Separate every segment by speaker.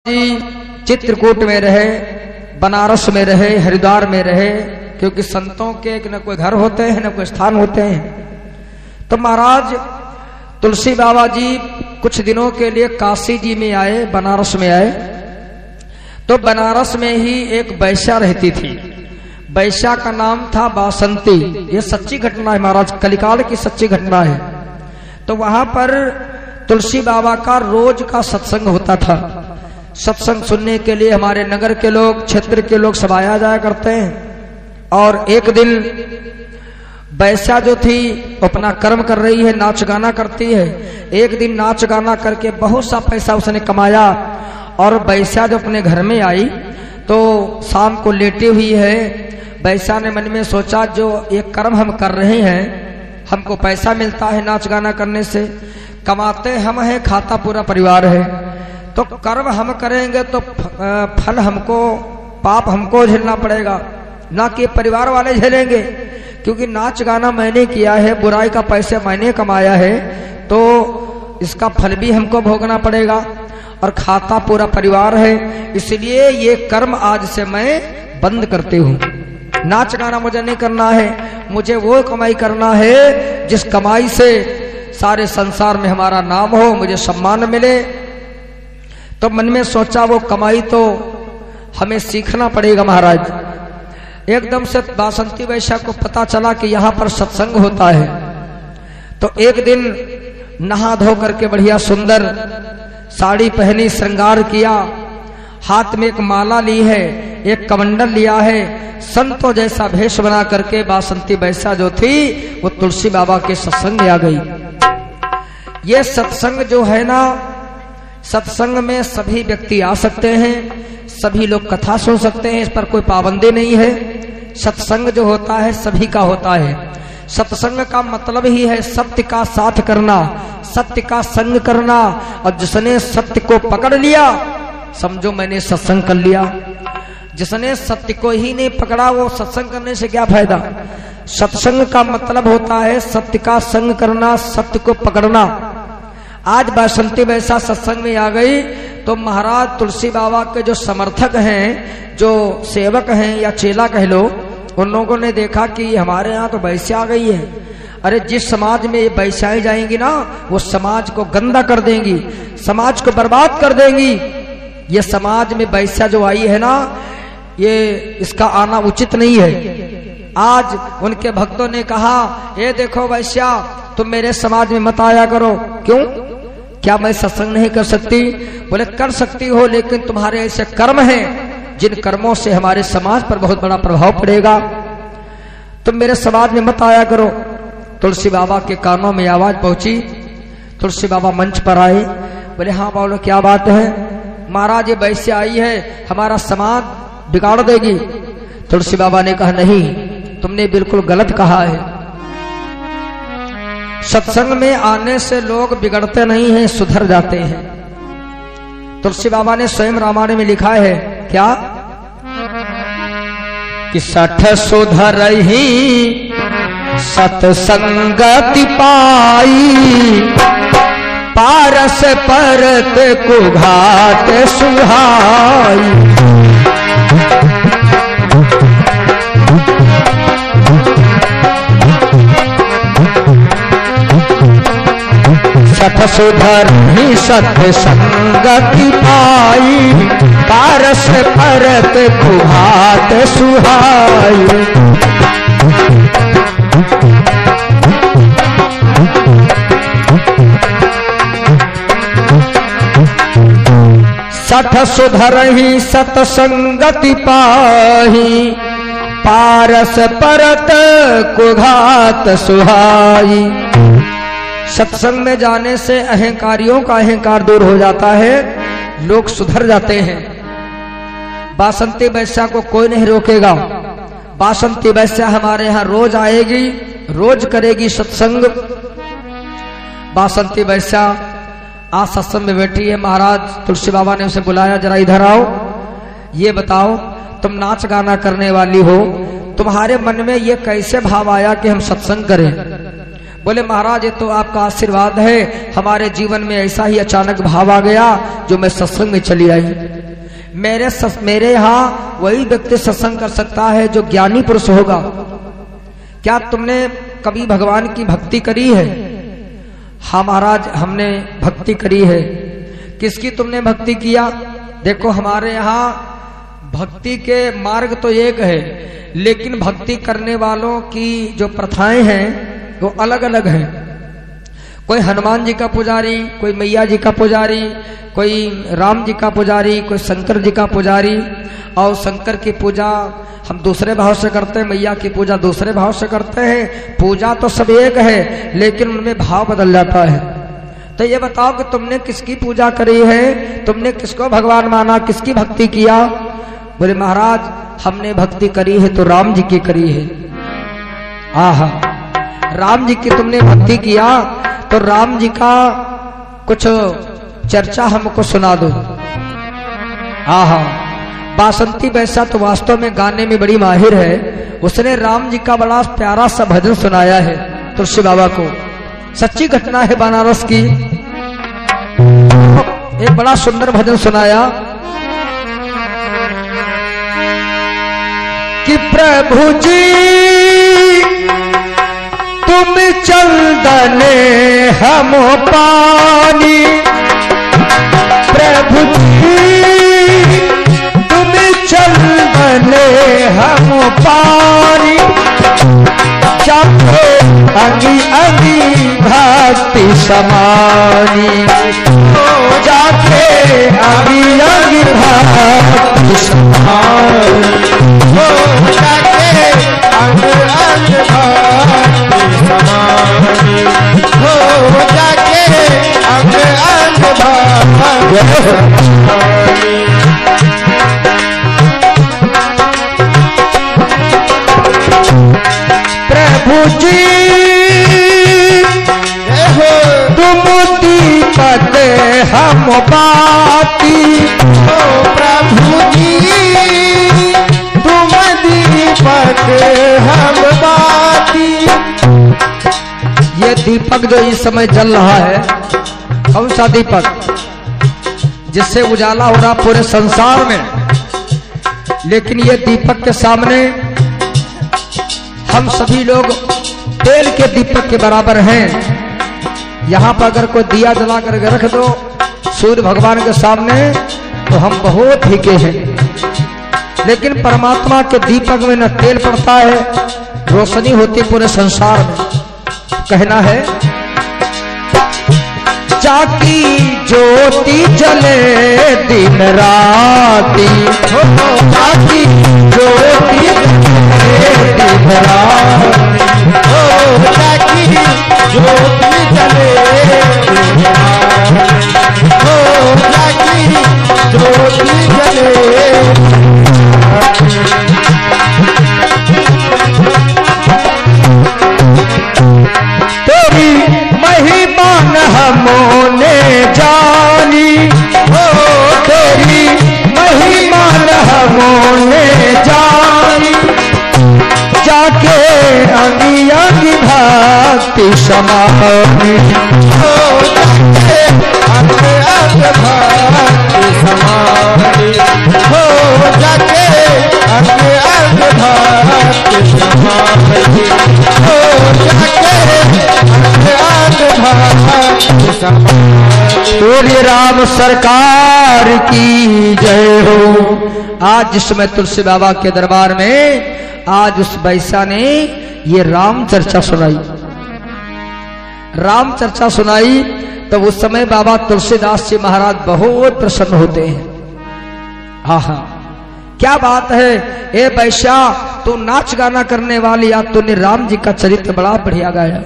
Speaker 1: जी चित्रकूट में रहे, बनारस में रहे, हरिद्वार में रहे, क्योंकि संतों के न कोई घर होते हैं न कोई स्थान होते हैं। तो महाराज तुलसी बाबा जी कुछ दिनों के लिए काशी जी में आए, बनारस में आए। तो बनारस में ही एक वैश्या रहती थी। वैश्या का नाम था बासंती। ये सच्ची घटना है महाराज, कलिकाल की सच्ची घटना है। तो वहां पर तुलसी बाबा का रोज का सत्संग होता था। सत्संग सुनने के लिए हमारे नगर के लोग, क्षेत्र के लोग सब आया जाया करते हैं। और एक दिन वैश्या जो थी अपना कर्म कर रही है, नाच गाना करती है। एक दिन नाच गाना करके बहुत सा पैसा उसने कमाया और वैश्या जो अपने घर में आई तो शाम को लेटी हुई है। वैश्या ने मन में सोचा, जो एक कर्म हम कर रहे हैं, हमको पैसा मिलता है नाच गाना करने से, कमाते हम हैं, खाता पूरा परिवार है, तो कर्म हम करेंगे तो फल हमको, पाप हमको झेलना पड़ेगा, ना कि परिवार वाले झेलेंगे। क्योंकि नाच गाना मैंने किया है, बुराई का पैसे मैंने कमाया है, तो इसका फल भी हमको भोगना पड़ेगा और खाता पूरा परिवार है। इसलिए ये कर्म आज से मैं बंद करती हूँ। नाच गाना मुझे नहीं करना है, मुझे वो कमाई करना है जिस कमाई से सारे संसार में हमारा नाम हो, मुझे सम्मान मिले। तो मन में सोचा वो कमाई तो हमें सीखना पड़ेगा महाराज। एकदम से बासंती वैश्या को पता चला कि यहाँ पर सत्संग होता है। तो एक दिन नहा धो करके बढ़िया सुंदर साड़ी पहनी, श्रृंगार किया, हाथ में एक माला ली है, एक कमंडल लिया है, संतों जैसा भेष बना करके बासंती वैश्या जो थी वो तुलसी बाबा के सत्संग में आ गई। ये सत्संग जो है ना, सत्संग में सभी व्यक्ति आ सकते हैं, सभी लोग कथा सुन सकते हैं, इस पर कोई पाबंदी नहीं है। सत्संग जो होता है सभी का होता है। सत्संग का मतलब ही है सत्य का साथ करना, सत्य का संग करना। और जिसने सत्य को पकड़ लिया समझो मैंने सत्संग कर लिया। जिसने सत्य को ही नहीं पकड़ा वो सत्संग करने से क्या फायदा। सत्संग का मतलब होता है सत्य का संग करना, सत्य को पकड़ना। आज बासंती वैसा सत्संग में आ गई तो महाराज तुलसी बाबा के जो समर्थक हैं, जो सेवक हैं या चेला कह लो, उन लोगों ने देखा कि हमारे यहाँ तो वैश्या आ गई है। अरे जिस समाज में ये वैश्याएं जाएंगी ना, वो समाज को गंदा कर देंगी, समाज को बर्बाद कर देंगी। ये समाज में वैश्या जो आई है ना, ये इसका आना उचित नहीं है। आज उनके भक्तों ने कहा, ये देखो वैश्या तुम मेरे समाज में मत आया करो। क्यों? क्या मैं सत्संग नहीं कर सकती? बोले कर सकती हो, लेकिन तुम्हारे ऐसे कर्म हैं जिन कर्मों से हमारे समाज पर बहुत बड़ा प्रभाव पड़ेगा, तुम मेरे समाज में मत आया करो। तुलसी बाबा के कानों में आवाज पहुंची। तुलसी बाबा मंच पर आए, बोले हाँ बोलो क्या बात है? महाराज ये वैश्या आई है, हमारा समाज बिगाड़ देगी। तुलसी बाबा ने कहा नहीं, तुमने बिल्कुल गलत कहा है। सत्संग में आने से लोग बिगड़ते नहीं हैं, सुधर जाते हैं। तुलसी बाबा ने स्वयं रामायण में लिखा है क्या कि 60 सुधरहि सत्संगति पाई, पारस परत कुघात सुहाई। 60 सुधरहि सत्संगति पाई, पारस परत कुघात सुहाई। 60 सुधरहि सत्संगति पाही, पारस परत कुघात सुहाई। सत्संग में जाने से अहंकारियों का अहंकार दूर हो जाता है, लोग सुधर जाते हैं। बासंती वैश्या को कोई नहीं रोकेगा। बासंती वैश्या हमारे यहाँ रोज आएगी, रोज करेगी सत्संग। बासंती वैश्या आज सत्संग में बैठी है। महाराज तुलसी बाबा ने उसे बुलाया, जरा इधर आओ, ये बताओ तुम नाच गाना करने वाली हो, तुम्हारे मन में ये कैसे भाव आया कि हम सत्संग करें? बोले महाराज ये तो आपका आशीर्वाद है, हमारे जीवन में ऐसा ही अचानक भाव आ गया जो मैं सत्संग में चली आई। मेरे यहाँ वही व्यक्ति सत्संग कर सकता है जो ज्ञानी पुरुष होगा। क्या तुमने कभी भगवान की भक्ति करी है? हाँ महाराज, हमने भक्ति करी है। किसकी तुमने भक्ति किया? देखो हमारे यहाँ भक्ति के मार्ग तो एक है, लेकिन भक्ति करने वालों की जो प्रथाएं हैं वो अलग अलग हैं। कोई हनुमान जी का पुजारी, कोई मैया जी का पुजारी, कोई राम जी का पुजारी, कोई शंकर जी का पुजारी। और शंकर की पूजा हम दूसरे भाव से करते हैं, मैया की पूजा दूसरे भाव से करते हैं। पूजा तो सब एक है, लेकिन उनमें भाव बदल जाता है। तो ये बताओ कि तुमने किसकी पूजा करी है? तुमने किसको भगवान माना, किसकी भक्ति किया? बोले महाराज हमने भक्ति करी है तो राम जी की करी है। आहा, राम जी की तुमने भक्ति किया तो राम जी का कुछ चर्चा हमको सुना दो। आहा, बासंती बैसा तो वास्तव में गाने में बड़ी माहिर है। उसने राम जी का बड़ा प्यारा सा भजन सुनाया है तुलसी बाबा को। सच्ची घटना है बनारस की। एक बड़ा सुंदर भजन सुनाया कि प्रभु जी तुम चंदन हम पानी, प्रभु जी तुम चंदन हम पानी, जाके अंगी अंगी भक्ति समानी, जाके अंगी अंगी भक्ति समानी, जाके अंग अंग भक्ति समानी, जाके अंग अंग भक्ति समानी। प्रभु जी तुम दीपक हम बाती, प्रभु जी तुम दीपक हम बाती। ये दीपक जो इस समय जल रहा है, कौन सा दीपक? जिससे उजाला हो रहा पूरे संसार में। लेकिन ये दीपक के सामने हम सभी लोग तेल के दीपक के बराबर हैं। यहाँ पर अगर कोई दिया जला करके रख दो सूर्य भगवान के सामने तो हम बहुत फीके हैं। लेकिन परमात्मा के दीपक में न तेल पड़ता है, रोशनी होती पूरे संसार में। कहना है जाकी ज्योति जले दिन राती, जाकी ज्योति जले दिन राती, जाकी ज्योति जले दिन राती, जाकी ज्योति जले। तेरी महिमा हमने जानी, हो तेरी महिमा हमने जानी, जाके अंगी अंगी भक्ति समानी, हो जाके अंग अंग भक्ति समानी, हो जाके अंग अंग भक्ति समानी, हो जाके सूर्य राम सरकार की जय हो। आज जिस समय तुलसी बाबा के दरबार में आज उस बैसा ने ये राम चर्चा सुनाई, राम चर्चा सुनाई, तो उस समय बाबा तुलसीदास जी महाराज बहुत प्रसन्न होते हैं। हाँ, क्या बात है, ए बैसा तू नाच गाना करने वाली, आज तूने राम जी का चरित्र बड़ा बढ़िया गाया।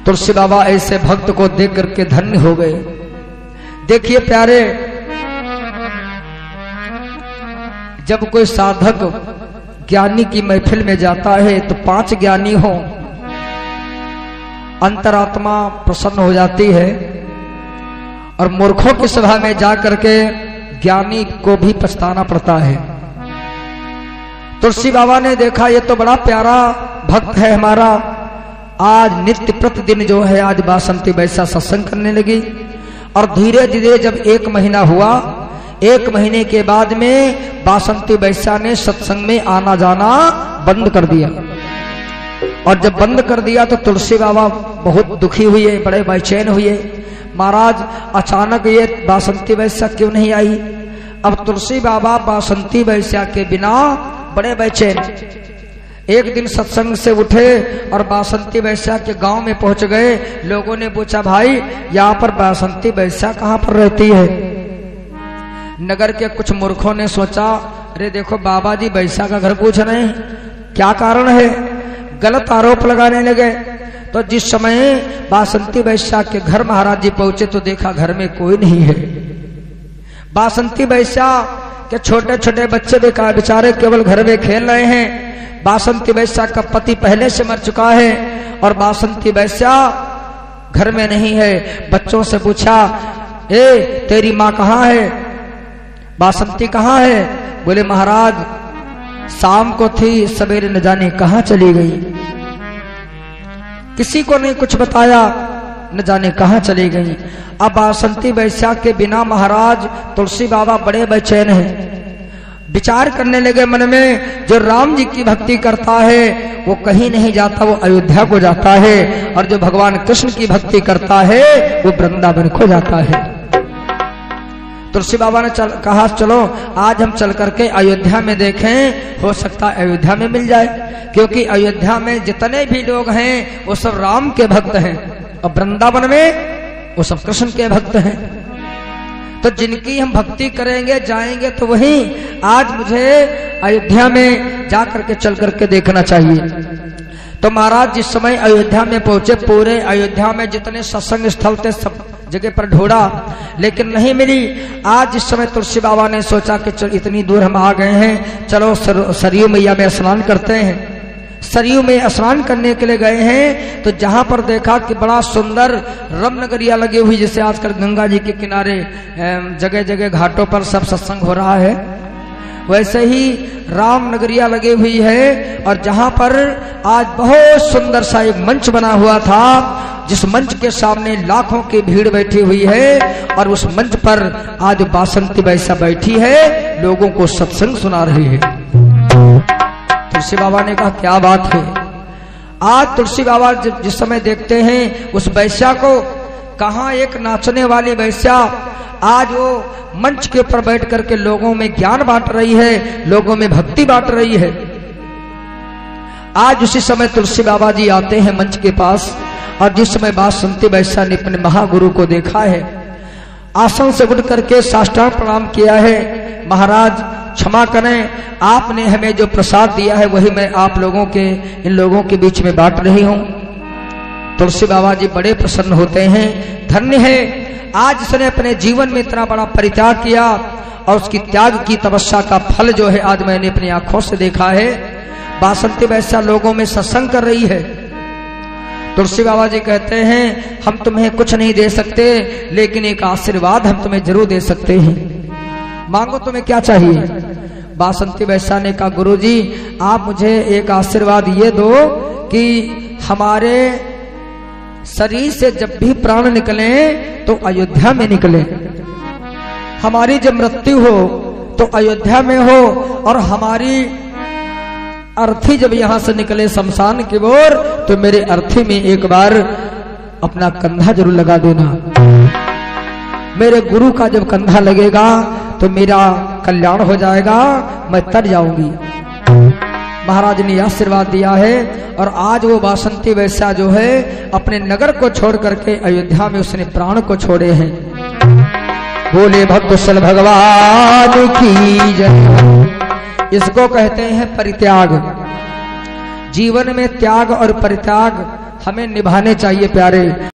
Speaker 1: तुलसी बाबा ऐसे भक्त को देख करके धन्य हो गए। देखिए प्यारे, जब कोई साधक ज्ञानी की महफिल में जाता है तो 5 ज्ञानी हो, अंतरात्मा प्रसन्न हो जाती है। और मूर्खों की सभा में जाकर के ज्ञानी को भी पछताना पड़ता है। तुलसी बाबा ने देखा ये तो बड़ा प्यारा भक्त है हमारा, आज नित्य प्रतिदिन जो है आज बासंती बैसा सत्संग करने लगी। और धीरे धीरे जब 1 महीना हुआ, 1 महीने के बाद में बासंती वैश्या ने सत्संग में आना जाना बंद कर दिया। और जब बंद कर दिया तो तुलसी बाबा बहुत दुखी हुए, बड़े बेचैन हुए। महाराज अचानक ये बासंती वैश्या क्यों नहीं आई? अब तुलसी बाबा बासंती वैश्या के बिना बड़े बेचैन। एक दिन सत्संग से उठे और बासंती वैश्या के गांव में पहुंच गए। लोगों ने पूछा, भाई यहाँ पर बासंती वैश्या कहाँ पर रहती है? नगर के कुछ मूर्खों ने सोचा, अरे देखो बाबा जी वैश्या का घर पूछ रहे हैं, क्या कारण है? गलत आरोप लगाने लगे। तो जिस समय बासंती वैश्या के घर महाराज जी पहुंचे तो देखा घर में कोई नहीं है। बासंती वैश्या के छोटे छोटे बच्चे बेचारे केवल घर में खेल रहे हैं। बासंती वैश्या का पति पहले से मर चुका है और बासंती वैश्या घर में नहीं है। बच्चों से पूछा, ए तेरी माँ कहाँ है? बासंती कहाँ है? बोले महाराज शाम को थी, सवेरे न जाने कहाँ चली गई। किसी को नहीं कुछ बताया, न जाने कहाँ चली गई। अब बासंती वैश्या के बिना महाराज तुलसी बाबा बड़े बेचैन हैं। विचार करने लगे मन में, जो राम जी की भक्ति करता है वो कहीं नहीं जाता, वो अयोध्या को जाता है। और जो भगवान कृष्ण की भक्ति करता है वो वृंदावन को जाता है। तुलसी बाबा ने कहा, चलो आज हम चल करके अयोध्या में देखें, हो सकता है अयोध्या में मिल जाए, क्योंकि अयोध्या में जितने भी लोग हैं वो सब राम के भक्त हैं और वृंदावन में वो सब कृष्ण के भक्त हैं। तो जिनकी हम भक्ति करेंगे जाएंगे तो वहीं आज मुझे अयोध्या में जा करके चल करके देखना चाहिए। तो महाराज जिस समय अयोध्या में पहुंचे, पूरे अयोध्या में जितने सत्संग स्थल थे सब जगह पर ढूंढा लेकिन नहीं मिली। आज जिस समय तुलसी बाबा ने सोचा कि चल इतनी दूर हम आ गए हैं, चलो सरयू मैया में स्नान करते हैं। सरयू में स्नान करने के लिए गए हैं तो जहां पर देखा कि बड़ा सुंदर रमनगरिया लगी हुई, जैसे आजकल गंगा जी के किनारे जगह जगह घाटों पर सब सत्संग हो रहा है, वैसे ही राम नगरिया लगी हुई है। और जहां पर आज बहुत सुंदर सा एक मंच बना हुआ था, जिस मंच के सामने लाखों की भीड़ बैठी हुई है और उस मंच पर आज बासंती वैश्या बैठी है, लोगों को सत्संग सुना रही है। तुलसी बाबा ने कहा, क्या बात है? आज तुलसी बाबा जिस समय देखते हैं उस वैश्या को, कहाँ एक नाचने वाली वैश्या आज वो मंच के ऊपर बैठ करके लोगों में ज्ञान बांट रही है, लोगों में भक्ति बांट रही है। आज उसी समय तुलसी बाबा जी आते हैं मंच के पास और जिस समय बासंती वैश्या ने अपने महागुरु को देखा है, आसन से उठ करके साष्टांग प्रणाम किया है। महाराज क्षमा करें, आपने हमें जो प्रसाद दिया है वही मैं आप लोगों के, इन लोगों के बीच में बांट रही हूं। तुलसी बाबा जी बड़े प्रसन्न होते हैं, धन्य है आज इसने अपने जीवन में इतना बड़ा परित्याग किया और उसकी त्याग की तपस्या का फल जो है आज मैंने अपनी आंखों से देखा है। बासंती वैश्या लोगों में सत्संग कर रही है। तुलसी बाबा जी कहते हैं, हम तुम्हें कुछ नहीं दे सकते लेकिन एक आशीर्वाद हम तुम्हें जरूर दे सकते हैं, मांगो तुम्हें क्या चाहिए। बासंती वैश्या ने कहा, गुरुजी आप मुझे एक आशीर्वाद ये दो कि हमारे शरीर से जब भी प्राण निकले तो अयोध्या में निकले, हमारी जब मृत्यु हो तो अयोध्या में हो और हमारी अर्थी जब यहाँ से निकले शमशान की ओर तो मेरे अर्थी में एक बार अपना कंधा जरूर लगा देना। मेरे गुरु का जब कंधा लगेगा तो मेरा कल्याण हो जाएगा, मैं तर जाऊंगी। महाराज ने आशीर्वाद दिया है और आज वो बासंती वैश्या जो है अपने नगर को छोड़ करके अयोध्या में उसने प्राण को छोड़े हैं। बोले भक्तवत्सल भगवान की जय। इसको कहते हैं परित्याग। जीवन में त्याग और परित्याग हमें निभाने चाहिए प्यारे।